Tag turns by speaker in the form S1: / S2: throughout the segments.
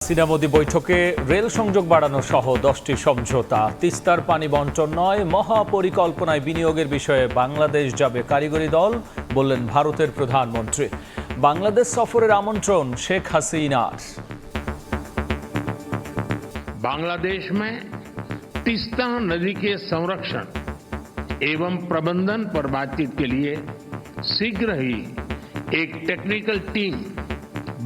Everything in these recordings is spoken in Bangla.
S1: হাসিনা মোদি বৈঠকে রেল সংযোগ বাড়ানো সহ 10টি সমঝোতা, তিস্তার পানি বণ্টন নয় মহাপরিকল্পনায় বিনিয়োগের বিষয়ে বাংলাদেশ যাবে কারিগরি দল, বললেন ভারতের প্রধানমন্ত্রী। বাংলাদেশ সফরের আমন্ত্রণ শেখ হাসিনার।
S2: बांग्लादेश में तीस्ता नदी के संरक्षण एवं प्रबंधन पर बातचीत के लिए शीघ्र ही एक टेक्निकल टीम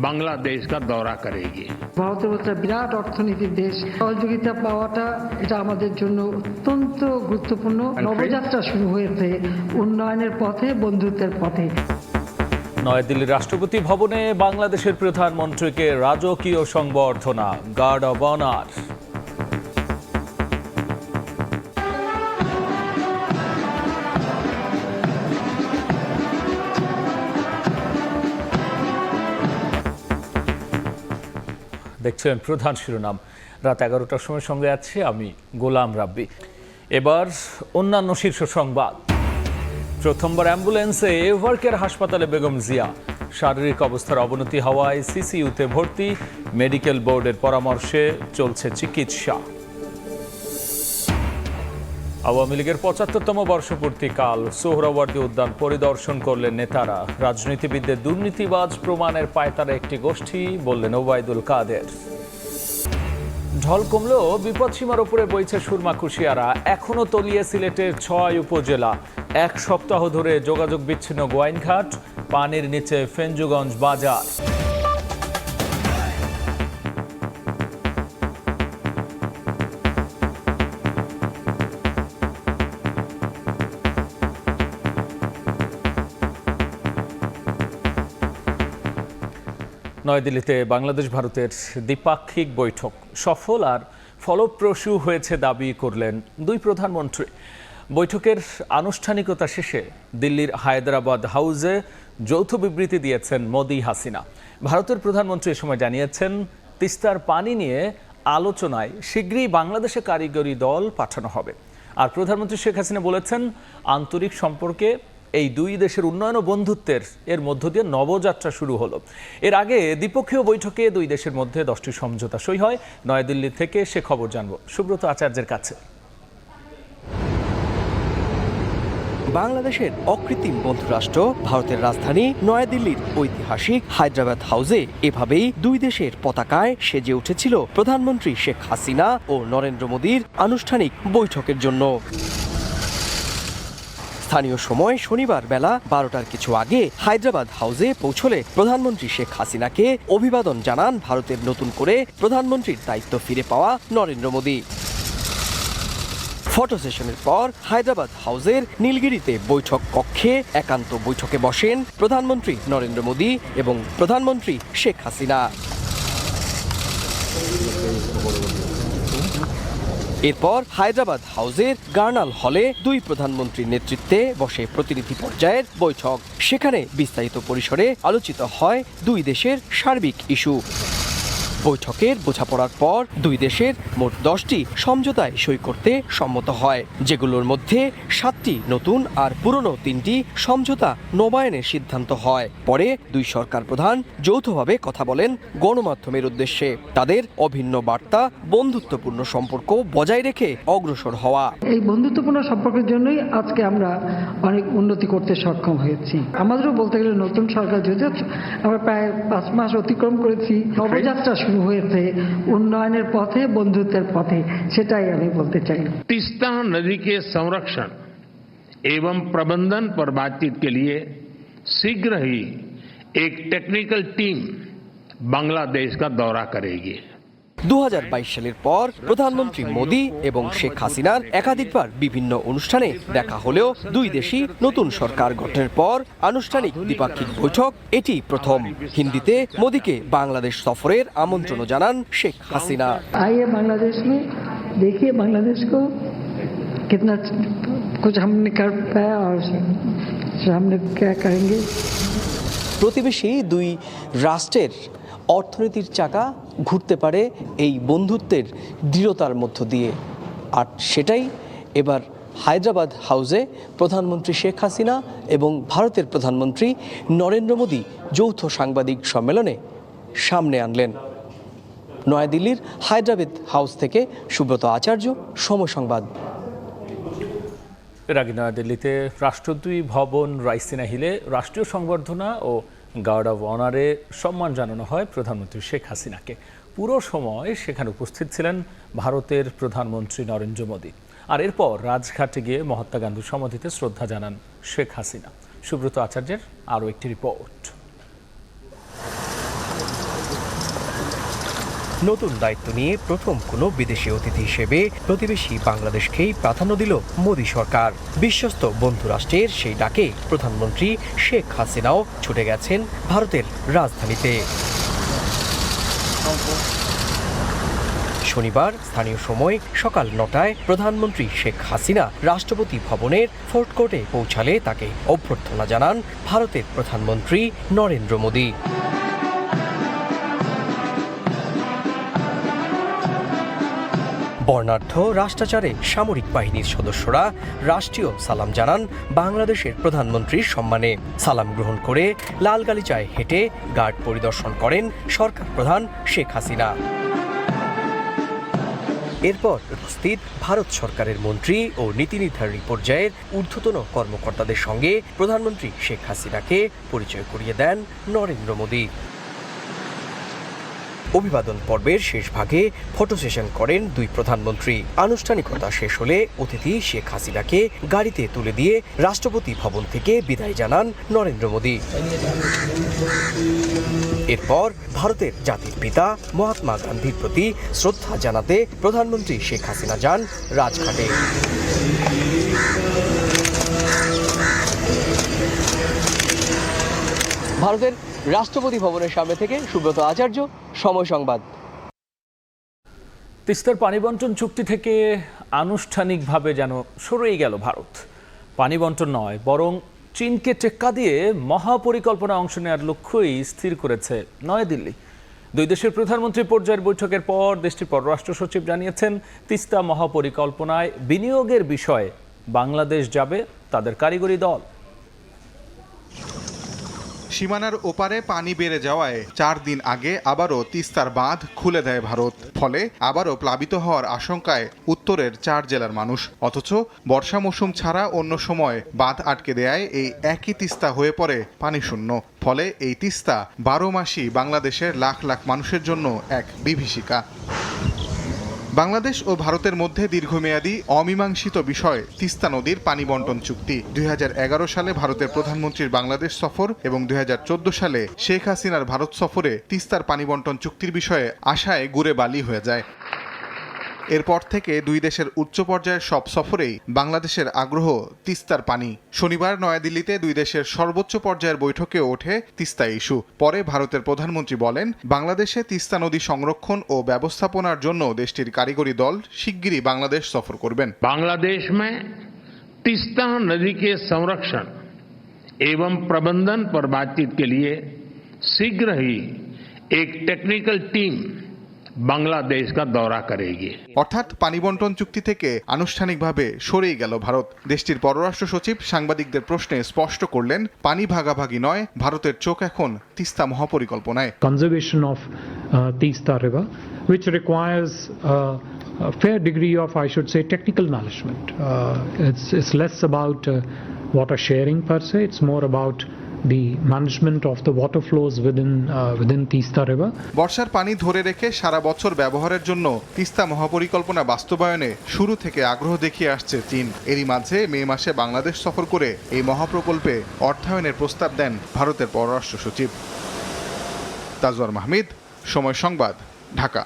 S2: বাংলাদেশ का दौरा करेगी।
S3: ভারতের একটা বিরাট অর্থনীতির দেশ, সহযোগিতা পাওয়াটা এটা আমাদের জন্য অত্যন্ত গুরুত্বপূর্ণ। নবযাত্রা শুরু হয়েছে উন্নয়নের পথে, বন্ধুত্বের পথে।
S1: নয়াদিল্লির রাষ্ট্রপতি ভবনে বাংলাদেশের প্রধানমন্ত্রীকে রাজকীয় সংবর্ধনা, গার্ড অব অনার। দেখছেন প্রধান শিরোনাম। রাত 11টার সময় সঙ্গে আছি আমি গোলাম রাব্বি। এবার অন্যান্য শীর্ষ সংবাদ। প্রথমবার অ্যাম্বুলেন্সে এভারকেয়ার হাসপাতালে বেগম জিয়া, শারীরিক অবস্থার অবনতি হওয়ায় সিসিইউতে ভর্তি, মেডিকেল বোর্ডের পরামর্শে চলছে চিকিৎসা। আওয়ামী লীগের 75তম বর্ষপূর্তি কাল সোহরাওয়ার্দী উদ্যান পরিদর্শন করলেন নেতারা। রাজনীতিবিদদের দুর্নীতিবাজ প্রমাণের পায়তারা একটি গোষ্ঠী, বললেন ওবায়দুল কাদের। ঢল কমলেও বিপদসীমার উপরে বইছে সুরমা কুশিয়ারা, এখনো তলিয়ে সিলেটের 6 উপজেলা। 1 সপ্তাহ ধরে যোগাযোগ বিচ্ছিন্ন গোয়াইনঘাট, পানির নিচে ফেঞ্জুগঞ্জ বাজার। নয়াদিল্লিতে বাংলাদেশ ভারতের দ্বিপাক্ষিক বৈঠক সফল আর ফলপ্রসূ হয়েছে দাবি করলেন দুই প্রধানমন্ত্রী। বৈঠকের আনুষ্ঠানিকতা শেষে দিল্লির হায়দ্রাবাদ হাউসে যৌথ বিবৃতি দিয়েছেন মোদি হাসিনা। ভারতের প্রধানমন্ত্রী এ সময় জানিয়েছেন, তিস্তার পানি নিয়ে আলোচনায় শীঘ্রই বাংলাদেশে কারিগরি দল পাঠানো হবে। আর প্রধানমন্ত্রী শেখ হাসিনা বলেছেন, আন্তরিক সম্পর্কে এই দুই দেশের উন্নয়ন ও বন্ধুত্বের এর মধ্য দিয়ে নবযাত্রা শুরু হলো। এর আগে দ্বিপক্ষীয় বৈঠকে দুই দেশের মধ্যে 10টি সমঝোতা সই হয়। নয়াদিল্লি থেকে সে খবর জানবো সুব্রত আচার্যের কাছে।
S4: বাংলাদেশের অকৃত্রিম বন্ধুরাষ্ট্র ভারতের রাজধানী নয়াদিল্লির ঐতিহাসিক হায়দ্রাবাদ হাউসে এভাবেই দুই দেশের পতাকায় সেজে উঠেছিল প্রধানমন্ত্রী শেখ হাসিনা ও নরেন্দ্র মোদীর আনুষ্ঠানিক বৈঠকের জন্য। স্থানীয় সময় শনিবার বেলা 12টার কিছু আগে হায়দ্রাবাদ হাউসে পৌঁছলে প্রধানমন্ত্রী শেখ হাসিনাকে অভিবাদন জানান ভারতের নতুন করে প্রধানমন্ত্রীর দায়িত্ব ফিরে পাওয়া নরেন্দ্র মোদী। ফটো সেশনের পর হায়দ্রাবাদ হাউসের নীলগিরিতে বৈঠক কক্ষে একান্ত বৈঠকে বসেন প্রধানমন্ত্রী নরেন্দ্র মোদী এবং প্রধানমন্ত্রী শেখ হাসিনা। এরপর হায়দ্রাবাদ হাউসের গার্নাল হলে দুই প্রধানমন্ত্রীর নেতৃত্বে বসে প্রতিনিধি পর্যায়ের বৈঠক। সেখানে বিস্তারিত পরিসরে আলোচিত হয় দুই দেশের সার্বিক ইস্যু। বৈঠকের বোঝাপড়ার পর দুই দেশের মোট 10টি সমঝোতায় সই করতে সম্মত হয়, যেগুলোর মধ্যে 7টি নতুন আর পুরনো 3টি সমঝোতা নবায়নের সিদ্ধান্ত হয়। পরে দুই সরকার প্রধান যৌথভাবে কথা বলেন গণমাধ্যমের উদ্দেশ্যে। তাদের অভিন্ন বার্তা বন্ধুত্বপূর্ণ সম্পর্ক বজায় রেখে অগ্রসর হওয়া।
S3: এই বন্ধুত্বপূর্ণ সম্পর্কের জন্যই আজকে আমরা অনেক উন্নতি করতে সক্ষম হয়েছি। আমাদেরও বলতে গেলে নতুন সরকার যদিও আমরা প্রায় 5 মাস অতিক্রম করেছি, নবযাত্রা শুরু হয়েছে উন্নয়নের পথে, বন্ধুত্বের পথে, সেটাই আমি বলতে চাই।
S2: तीस्ता नदी के संरक्षण एवं प्रबंधन पर बातचीत के लिए शीघ्र ही एक टेक्निकल टीम बांग्लादेश का दौरा करेगी।
S4: 2022 সালের পর প্রধানমন্ত্রী মোদী এবং শেখ হাসিনার একাধিকবার বিভিন্ন অনুষ্ঠানে দেখা হলেও দুই দেশই নতুন সরকার গঠনের পর আনুষ্ঠানিক দ্বিপাক্ষিক বৈঠক এটি প্রথম। হিন্দিতে মোদীকে বাংলাদেশ সফরের আমন্ত্রণও জানান শেখ হাসিনা।
S3: आइए बांग्लादेश में, देखिए बांग्लादेश को कितना कुछ हमने कर पाया और हमने क्या करेंगे।
S4: প্রতিবেশী দুই রাষ্ট্রের অর্থনীতির চাকা ঘুরতে পারে এই বন্ধুত্বের দৃঢ়তার মধ্য দিয়ে, আর সেটাই এবার হায়দ্রাবাদ হাউসে প্রধানমন্ত্রী শেখ হাসিনা এবং ভারতের প্রধানমন্ত্রী নরেন্দ্র মোদী যৌথ সাংবাদিক সম্মেলনে সামনে আনলেন। নয়াদিল্লির হায়দ্রাবাদ হাউস থেকে সুব্রত আচার্য, সময় সংবাদ।
S1: এর আগে নয়াদিল্লিতে রাষ্ট্রদ্বীপ ভবন রাইসিনা হিলে রাষ্ট্রীয় সংবর্ধনা ও গার্ড অব অনারে সম্মান জানানো হয় প্রধানমন্ত্রী শেখ হাসিনাকে। পুরো সময় সেখানে উপস্থিত ছিলেন ভারতের প্রধানমন্ত্রী নরেন্দ্র মোদী। আর এরপর রাজঘাটে গিয়ে মহাত্মা গান্ধীর সমাধিতে শ্রদ্ধা জানান শেখ হাসিনা। সুব্রত আচার্যের আরও একটি রিপোর্ট।
S4: নতুন দায়িত্ব নিয়ে প্রথম কোনো বিদেশি অতিথি হিসেবে প্রতিবেশী বাংলাদেশকেই প্রাধান্য দিল মোদী সরকার। বিশ্বস্ত বন্ধু রাষ্ট্রের সেই ডাকে প্রধানমন্ত্রী শেখ হাসিনাও ছুটে গেছেন ভারতের রাজধানীতে। শনিবার স্থানীয় সময় সকাল ৯টায় প্রধানমন্ত্রী শেখ হাসিনা রাষ্ট্রপতি ভবনের ফোর্ট কোর্টে পৌঁছালে তাকে অভ্যর্থনা জানান ভারতের প্রধানমন্ত্রী নরেন্দ্র মোদী। বর্ণাঢ্য রাষ্ট্রাচারে সামরিক বাহিনীর সদস্যরা রাষ্ট্রীয় সালাম জানান বাংলাদেশের প্রধানমন্ত্রীর সম্মানে। সালাম গ্রহণ করে লাল গালিচায় হেঁটে গার্ড পরিদর্শন করেন সরকার প্রধান শেখ হাসিনা। এরপর উপস্থিত ভারত সরকারের মন্ত্রী ও নীতি নির্ধারণী পর্যায়ের ঊর্ধ্বতন কর্মকর্তাদের সঙ্গে প্রধানমন্ত্রী শেখ হাসিনাকে পরিচয় করিয়ে দেন নরেন্দ্র মোদী। অভিবাদন পর্বের শেষ ভাগে ফটো সেশন করেন দুই প্রধানমন্ত্রী। আনুষ্ঠানিকতা শেষ হলে অতিথি শেখ হাসিনাকে গাড়িতে তুলে দিয়ে রাষ্ট্রপতি ভবন থেকে বিদায় জানান নরেন্দ্র মোদী। এরপর ভারতের জাতির পিতা মহাত্মা গান্ধীর প্রতি শ্রদ্ধা জানাতে প্রধানমন্ত্রী শেখ হাসিনা যান রাজঘাটে। ভারতের রাষ্ট্রপতি ভবনের সামনে থেকে সুব্রত আচার্য, সময় সংবাদ।
S1: তিস্তার পানি বন্টন চুক্তি থেকে আনুষ্ঠানিকভাবে যেন সরেই গেল ভারত। পানি বন্টন নয়, বরং চীনকে টেক্কা দিয়ে মহাপরিকল্পনা অংশ নেওয়ার লক্ষ্যই স্থির করেছে নয়াদিল্লি। দুই দেশের প্রধানমন্ত্রী পর্যায়ের বৈঠকের পর দেশটির পররাষ্ট্র সচিব জানিয়েছেন, তিস্তা মহাপরিকল্পনায় বিনিয়োগের বিষয়ে বাংলাদেশ যাবে তাদের কারিগরি দল।
S5: সীমানার ওপারে পানি বেড়ে যাওয়ায় 4 দিন আগে আবারও তিস্তার বাঁধ খুলে দেয় ভারত। ফলে আবারও প্লাবিত হওয়ার আশঙ্কায় উত্তরের 4 জেলার মানুষ। অথচ বর্ষা মৌসুম ছাড়া অন্য সময় বাঁধ আটকে দেয়ায় এই একই তিস্তা হয়ে পড়ে পানি শূন্য। ফলে এই তিস্তা 12 মাসই বাংলাদেশের লাখ লাখ মানুষের জন্য এক বিভীষিকা। বাংলাদেশ ও ভারতের মধ্যে দীর্ঘমেয়াদী অমীমাংসিত বিষয় তিস্তা নদীর পানি বন্টন চুক্তি। 2011 সালে ভারতের প্রধানমন্ত্রীর বাংলাদেশ সফর এবং 2014 সালে শেখ হাসিনার ভারত সফরে তিস্তার পানি বন্টন চুক্তির বিষয়ে আশায় গুড়ে বালি হয়ে যায়। এরপর থেকে দুই দেশের উচ্চ পর্যায়ের সব সফরেই বাংলাদেশের আগ্রহ তিস্তার পানি। শনিবার নয়াদিল্লিতে দুই দেশের সর্বোচ্চ পর্যায়ের বৈঠকে ওঠে তিস্তা ইস্যু। পরে ভারতের প্রধানমন্ত্রী বলেন, বাংলাদেশে তিস্তা নদী সংরক্ষণ ও ব্যবস্থাপনার জন্য দেশটির কারিগরি দল শিগগিরই বাংলাদেশ সফর করবেন।
S2: बांग्लादेश में तीस्ता नदी के संरक्षण एवं प्रबंधन पर बातचीत के लिए शीघ्र ही एक टेक्निकल टीम বাংলাদেশ का दौरा करेगी।
S5: অর্থাৎ পানি বন্টন চুক্তি থেকে আনুষ্ঠানিকভাবে সরেই গেল ভারত। দেশটির পররাষ্ট্র সচিব সাংবাদিকদের প্রশ্নে স্পষ্ট করলেন, পানি ভাগাভাগি নয়, ভারতের চোখ এখন Teesta মহাপরিকল্পনায়।
S6: Conservation of Teesta River, which requires a fair degree of, I should say, technical management. It's less about water sharing per se. It's more about the management of the water flows within Teesta River.
S5: বর্ষার পানি ধরে রেখে সারা বছর ব্যবহারের জন্য তিস্তা মহাপরিকল্পনা বাস্তবায়নে শুরু থেকে আগ্রহ দেখিয়ে আসছে চীন। এরই মাঝে মে মাসে বাংলাদেশ সফর করে এই মহাপ্রকল্পে অর্থায়নের প্রস্তাব দেন ভারতের পররাষ্ট্র সচিব। তাজওয়ার মাহমুদ, সময় সংবাদ, ঢাকা।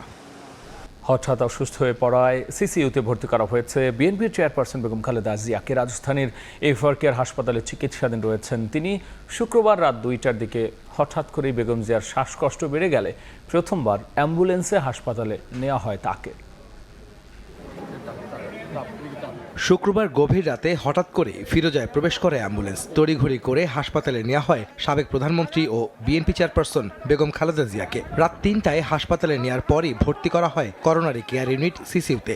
S1: হঠাৎ অসুস্থ হয়ে পড়ায় সিসিইউতে ভর্তি করা হয়েছে বিএনপির চেয়ারপারসন বেগম খালেদা জিয়াকে। রাজধানীর এভার কেয়ার হাসপাতালে চিকিৎসাধীন রয়েছেন তিনি। শুক্রবার রাত 2টার দিকে হঠাৎ করেই বেগম জিয়ার শ্বাসকষ্ট বেড়ে গেলে প্রথমবার অ্যাম্বুলেন্সে হাসপাতালে নেওয়া হয় তাকে।
S7: শুক্রবার গভীর রাতে হঠাৎ করে ফিরোজায় প্রবেশ করে অ্যাম্বুলেন্স। তড়িঘড়ি করে হাসপাতালে নেওয়া হয় সাবেক প্রধানমন্ত্রী ও বিএনপি চেয়ারপারসন বেগম খালেদা জিয়াকে। রাত 3টায় হাসপাতালে নেওয়ার পরই ভর্তি করা হয় করোনারি কেয়ার ইউনিট সিসিইউতে।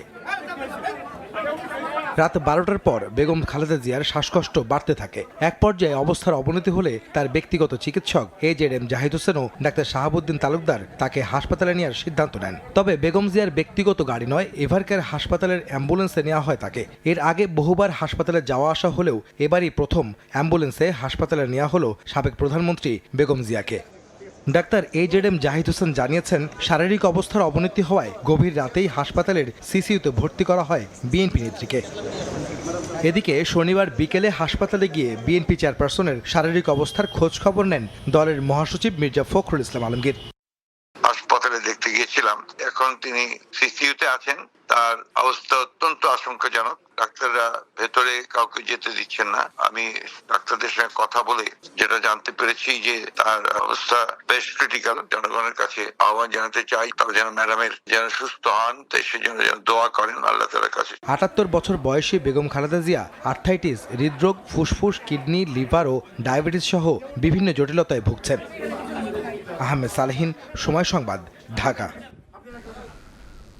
S7: রাত 12টার পর বেগম খালেদা জিয়ার শ্বাসকষ্ট বাড়তে থাকে। এক পর্যায়ে অবস্থার অবনতি হলে তার ব্যক্তিগত চিকিৎসক AZM জাহিদ হোসেন ও ডাক্তার শাহাবুদ্দিন তালুকদার তাকে হাসপাতালে নেওয়ার সিদ্ধান্ত নেন। তবে বেগম জিয়ার ব্যক্তিগত গাড়ি নয়, এভারকেয়ার হাসপাতালের অ্যাম্বুলেন্সে নেওয়া হয় তাকে। এর আগে বহুবার হাসপাতালে যাওয়া আসা হলেও এবারই প্রথম অ্যাম্বুলেন্সে হাসপাতালে নেওয়া হলো সাবেক প্রধানমন্ত্রী বেগম জিয়াকে। ডাক্তার AZM জাহিদ হোসেন জানিয়েছেন, শারীরিক অবস্থার অবনতি হওয়ায় গভীর রাতেই হাসপাতালের CCUতে ভর্তি করা হয় বিএনপি নেত্রীকে। এদিকে শনিবার বিকেলে হাসপাতালে গিয়ে বিএনপি চেয়ারপারসনের শারীরিক অবস্থার খোঁজ খবর নেন দলের মহাসচিব মির্জা ফখরুল ইসলাম আলমগীর।
S8: হাসপাতালে দেখতে গিয়েছিলাম, এখন তিনি CCUতে আছেন। তার অবস্থা অত্যন্ত আশঙ্কাজনক। ডাক্তাররা ভেতরে কাউকে যেতে দিচ্ছেন না। আমি ডাক্তারদের সঙ্গে কথা বলে যেটা জানতে পেরেছি যে তার অবস্থা বেশ ক্রিটিক্যাল। জনগণের কাছে আহ্বান জানাতে চাই, তারা যেন ম্যাডামের যেন সুস্থ হন, তাই সেজন্য যেন দোয়া করেন আল্লাহ তাআলার কাছে।
S7: ৭৮ বছর বয়সী বেগম খালেদা জিয়া আর্থাইটিস, হৃদরোগ, ফুসফুস, কিডনি, লিভার ও ডায়াবেটিস সহ বিভিন্ন জটিলতায় ভুগছেন। আহমেদ সালেহিন, সময় সংবাদ, ঢাকা।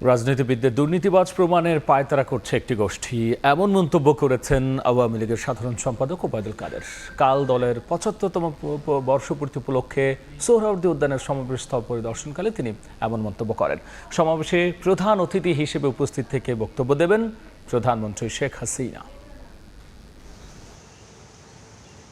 S1: রাজনীতিবিদদের দুর্নীতিবাজ প্রমাণের পায়তারা করছে একটি গোষ্ঠী, এমন মন্তব্য করেছেন আওয়ামী লীগের সাধারণ সম্পাদক ওবায়দুল কাদের। কাল দলের ৭৫তম বর্ষপূর্তি উপলক্ষে সোহরাওয়ার্দী উদ্যানের সমাবেশ স্থল পরিদর্শনকালে তিনি এমন মন্তব্য করেন। সমাবেশে প্রধান অতিথি হিসেবে উপস্থিত থেকে বক্তব্য দেবেন প্রধানমন্ত্রী শেখ হাসিনা।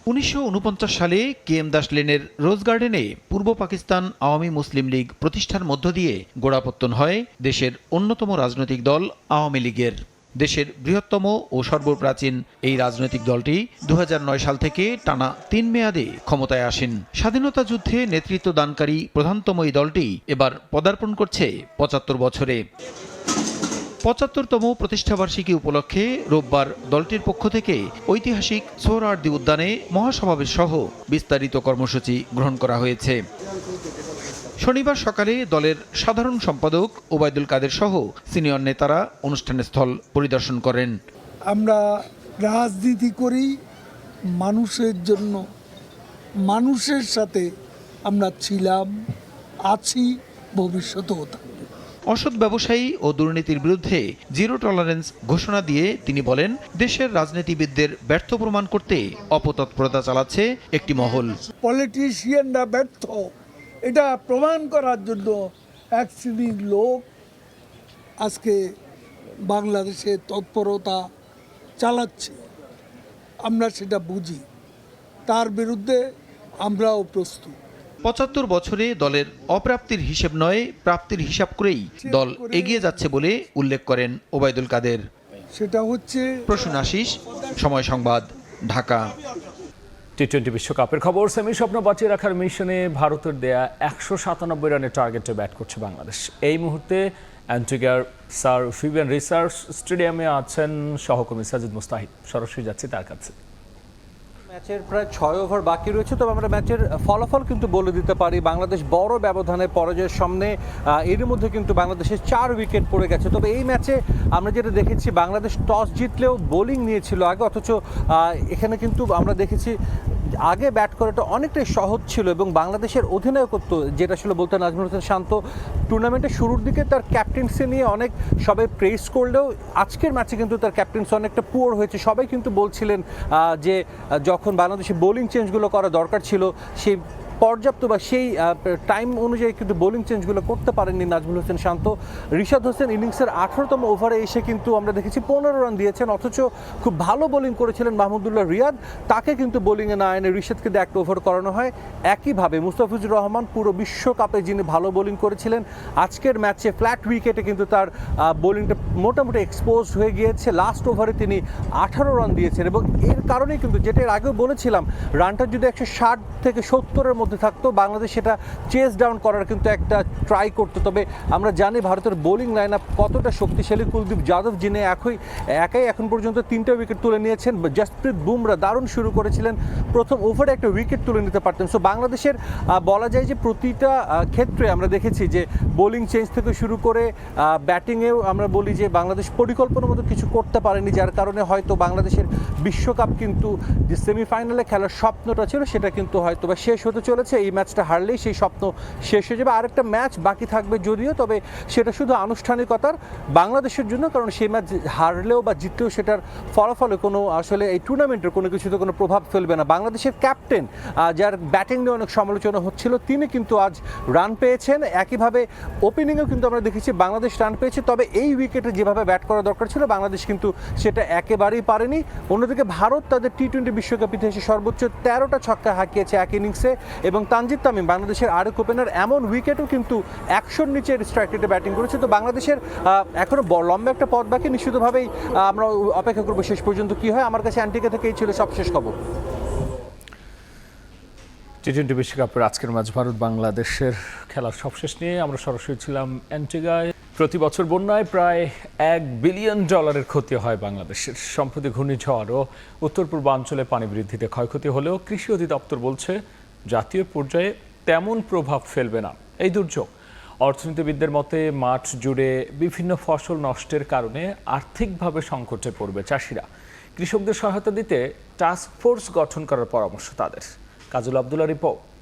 S9: ১৯৪৯ সালে KM দাস লেনের রোজ গার্ডেনে পূর্ব পাকিস্তান আওয়ামী মুসলিম লীগ প্রতিষ্ঠার মধ্য দিয়ে গোড়াপত্তন হয় দেশের অন্যতম রাজনৈতিক দল আওয়ামী লীগের। দেশের বৃহত্তম ও সর্বপ্রাচীন এই রাজনৈতিক দলটি ২০০৯ সাল থেকে টানা ৩ মেয়াদে ক্ষমতায় আসেন। স্বাধীনতা যুদ্ধে নেতৃত্ব দানকারী প্রধানতম এই দলটি এবার পদার্পণ করছে ৭৫ বছরে। ৭৫তম প্রতিষ্ঠাবার্ষিকী উপলক্ষে রোববার দলটির পক্ষ থেকে ঐতিহাসিক সোহরাওয়ার্দী উদ্যানে মহাসমাবেশ সহ বিস্তারিত কর্মসূচি গ্রহণ করা হয়েছে। শনিবার সকালে দলের সাধারণ সম্পাদক ওবায়দুল কাদের সহ সিনিয়র নেতারা অনুষ্ঠানের স্থল পরিদর্শন করেন।
S10: আমরা রাজনীতি করি মানুষের জন্য, মানুষের সাথে আমরা ছিলাম, আছি, ভবিষ্যতেও থাকব।
S9: অসৎ ব্যবসায়ী ও দুর্নীতির বিরুদ্ধে জিরো টলারেন্স ঘোষণা দিয়ে তিনি বলেন, দেশের রাজনীতিবিদদের ব্যর্থ প্রমাণ করতে অপতৎপরতা চালাচ্ছে একটি মহল।
S10: পলিটিশিয়ানরা ব্যর্থ, এটা প্রমাণ করার জন্য এক শ্রেণীর লোক আজকে বাংলাদেশে তৎপরতা চালাচ্ছে। আমরা সেটা বুঝি, তার বিরুদ্ধে আমরাও প্রস্তুত।
S9: ৭৫ বছরে দলের অপ্রাপ্তির হিসেব নয়, প্রাপ্তির হিসাব করেই দল এগিয়ে যাচ্ছে বলে উল্লেখ করেন ওবায়দুল কাদের।
S10: সেটা হচ্ছে
S9: প্রসূন আশিস, সময় সংবাদ, ঢাকা।
S1: টি-20 বিশ্বকাপের খবর। সেমি স্বপ্ন বাঁচিয়ে রাখার মিশনে ভারতের দেয়া ১৯৭ রানের টার্গেটে ব্যাট করছে বাংলাদেশ। এই মুহূর্তে অ্যান্টিগার স্যার ভিভিয়ান রিসার্চ স্টেডিয়ামে আছেন সহকর্মী সাজিদ মুস্তাহিদ। সরাসরি যাচ্ছি তার কাছে।
S11: ম্যাচের প্রায় ৬ ওভার বাকি রয়েছে, তবে আমরা ম্যাচের ফলাফল কিন্তু বলে দিতে পারি। বাংলাদেশ বড় ব্যবধানে পরাজয়ের সামনে। এর মধ্যে কিন্তু বাংলাদেশের ৪ উইকেট পড়ে গেছে। তবে এই ম্যাচে আমরা যেটা দেখেছি, বাংলাদেশ টস জিতলেও বোলিং নিয়েছিল আগে, অথচ এখানে কিন্তু আমরা দেখেছি আগে ব্যাট করাটা অনেকটাই সহজ ছিল এবং বাংলাদেশের অধিনায়কত্ব, যেটা ছিল বলতে নাজমুল হোসেন শান্ত, টুর্নামেন্টের শুরুর দিকে তার ক্যাপ্টেন্সি নিয়ে অনেক সবাই প্রেস করলেও আজকের ম্যাচে কিন্তু তার ক্যাপ্টেন্সি অনেকটা পুয়ার হয়েছে। সবাই কিন্তু বলছিলেন যে যখন বাংলাদেশে বোলিং চেঞ্জগুলো করা দরকার ছিল, সেই পর্যাপ্ত বা সেই টাইম অনুযায়ী কিন্তু বোলিং চেঞ্জগুলো করতে পারেননি নাজমুল হোসেন শান্ত। রিশাদ হোসেন ইনিংসের ১৮তম ওভারে এসে কিন্তু আমরা দেখেছি ১৫ রান দিয়েছেন, অথচ খুব ভালো বোলিং করেছিলেন মাহমুদুল্লাহ রিয়াদ। তাকে কিন্তু বোলিংয়ে না এনে রিশাদকে দিয়ে একটা ওভার করানো হয়। একইভাবে মুস্তাফিজুর রহমান পুরো বিশ্বকাপে যিনি ভালো বোলিং করেছিলেন, আজকের ম্যাচে ফ্ল্যাট উইকেটে কিন্তু তার বোলিংটা মোটামুটি এক্সপোজ হয়ে গিয়েছে। লাস্ট ওভারে তিনি ১৮ রান দিয়েছেন এবং এর কারণেই কিন্তু, যেটা এর আগেও বলেছিলাম, রানটা যদি ১৬০ থেকে ৭০-এর মধ্যে থাকতো, বাংলাদেশ সেটা চেস ডাউন করার কিন্তু একটা ট্রাই করতো। তবে আমরা জানি ভারতের বোলিং লাইন আপ কতটা শক্তিশালী। কুলদীপ যাদব, যিনি একাই এখন পর্যন্ত 3টা উইকেট তুলে নিয়েছেন। জসপ্রীত বুমরা দারুণ শুরু করেছিলেন, প্রথম ওভারে একটা উইকেট তুলে নিতে পারতেন। সো বাংলাদেশের বলা যায় যে প্রতিটা ক্ষেত্রে আমরা দেখেছি যে বোলিং চেঞ্জ থেকে শুরু করে ব্যাটিংয়েও আমরা বলি যে বাংলাদেশ পরিকল্পনার মতো কিছু করতে পারেনি, যার কারণে হয়তো বাংলাদেশের বিশ্বকাপ কিন্তু যে সেমিফাইনালে খেলার স্বপ্নটা ছিল সেটা কিন্তু হয়তো বা শেষ হতে চলেছে। এই ম্যাচটা হারলেই সেই স্বপ্ন শেষ হয়ে যাবে। আরেকটা ম্যাচ বাকি থাকবে যদিও, তবে সেটা শুধু আনুষ্ঠানিকতার বাংলাদেশের জন্য, কারণ সেই ম্যাচ হারলেও বা জিতলেও সেটার ফলাফলে কোনো আসলে এই টুর্নামেন্টের কোনো কিছুতে কোনো প্রভাব ফেলবে না। বাংলাদেশের ক্যাপ্টেন যার ব্যাটিং নিয়ে অনেক সমালোচনা হচ্ছিল, তিনি কিন্তু আজ রান পেয়েছেন। একইভাবে ওপেনিংয়েও কিন্তু আমরা দেখেছি বাংলাদেশ রান পেয়েছে, তবে এই উইকেটে যেভাবে ব্যাট করা দরকার ছিল বাংলাদেশ কিন্তু সেটা একেবারেই পারেনি। অন্যদিকে ভারত তাদের টি-20 বিশ্বকাপ ইতিহাসে সর্বোচ্চ 13টা ছক্কা হাঁকিয়েছে এক ইনিংসে, এবং তানজিদ তামিম বাংলাদেশের আরেক ওপেনার এমন উইকেটও কিন্তু 100-র নিচের স্ট্রাইক রেটে ব্যাটিং করেছে। তো বাংলাদেশের এখনো লম্বা একটা পথ বাকি, নিশ্চিতভাবেই আমরা অপেক্ষা করবো শেষ পর্যন্ত কি হয়। আমার কাছে অ্যান্টিগা থেকেই ছিল সবশেষ খবর।
S1: টি-20 বিশ্বকাপের আজকের ম্যাচ ভারত বাংলাদেশের খেলার সবশেষ নিয়ে আমরা সরাসরি ছিলাম অ্যান্টিগায়। প্রতি বছর বন্যায় প্রায় $1 বিলিয়ন ক্ষতি হয় বাংলাদেশের। সম্প্রতি ঘূর্ণিঝড় ও উত্তর পূর্বাঞ্চলে পানি বৃদ্ধিতে ক্ষয়ক্ষতি হলেও কৃষি অধিদপ্তর বলছে জাতীয় পর্যায়ে তেমন প্রভাব ফেলবে না এই দুর্যোগ। অর্থনীতিবিদদের মতে মাঠ জুড়ে বিভিন্ন ফসল নষ্টের কারণে আর্থিকভাবে সংকটে পড়বে চাষিরা। কৃষকদের সহায়তা দিতে টাস্ক ফোর্স গঠন করার পরামর্শ তাদের। কাজল আব্দুল্লাহ রিপোর্ট।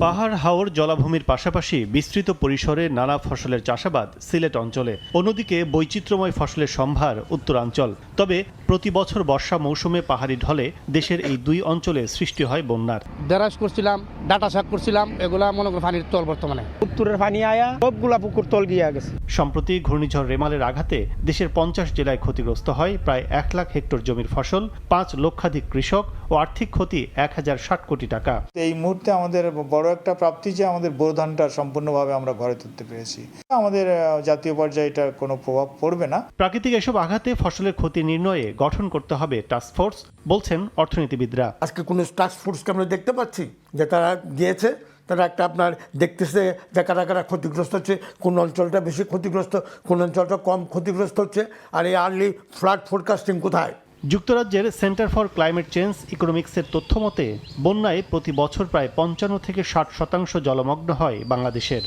S12: পাহাড় হাওর জলাভূমির পাশাপাশি বিস্তৃত পরিসরে নানা ফসলের চাষাবাদ সিলেট অঞ্চলে, অন্যদিকে বৈচিত্র্যময় ফসলের সম্ভার উত্তরাঞ্চল। তবে প্রতি বছর বর্ষা মৌসুমে পাহাড়ি ঢলে দেশের এই দুই অঞ্চলে সৃষ্টি হয় বন্যার।
S13: দেরাজ করছিলাম, ডাটা শাক করছিলাম, এগুলা মনে করেন পানির তল বর্তমানে উত্তরের পানি আয়া সবগুলা পুকুর তল গিয়ে গেছে।
S12: সম্প্রতি ঘূর্ণিঝড় রেমালের আঘাতে দেশের 50 জেলায় ক্ষতিগ্রস্ত হয় প্রায় 1 লাখ হেক্টর জমির ফসল, 5 লক্ষাধিক কৃষক ও আর্থিক ক্ষতি 1060 কোটি টাকা।
S14: এই মুহূর্তে আমাদের বড় একটা প্রাপ্তি যে আমাদের বোরো ধানটা সম্পূর্ণভাবে আমরা ঘরে তুলতে পেরেছি। আমাদের জাতীয় পর্যায়ে এটার কোনো প্রভাব পড়বে না।
S12: প্রাকৃতিক এসব আঘাতে ফসলের ক্ষতি নির্ণয়ে গঠন করতে হবে টাস্ক ফোর্স, বলছেন অর্থনীতিবিদরা।
S15: আজকে কোন টাস্ক ফোর্সকে আমরা দেখতে পাচ্ছি যে তারা গিয়েছে, তারা একটা আপনার দেখতেছে যে কারা কারা ক্ষতিগ্রস্ত হচ্ছে, কোন অঞ্চলটা বেশি ক্ষতিগ্রস্ত, কোন অঞ্চলটা কম ক্ষতিগ্রস্ত হচ্ছে, আর এই আর্লি ফ্লাড ফোরকাস্টিং কোথায়।
S12: যুক্তরাজ্যের সেন্টার ফর ক্লাইমেট চেঞ্জ ইকোনমিক্সের তথ্য মতে বন্যায় প্রতি বছর প্রায় 55 থেকে 60% জলমগ্ন হয় বাংলাদেশের।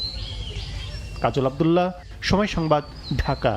S12: কাজল আব্দুল্লাহ, সময় সংবাদ, ঢাকা।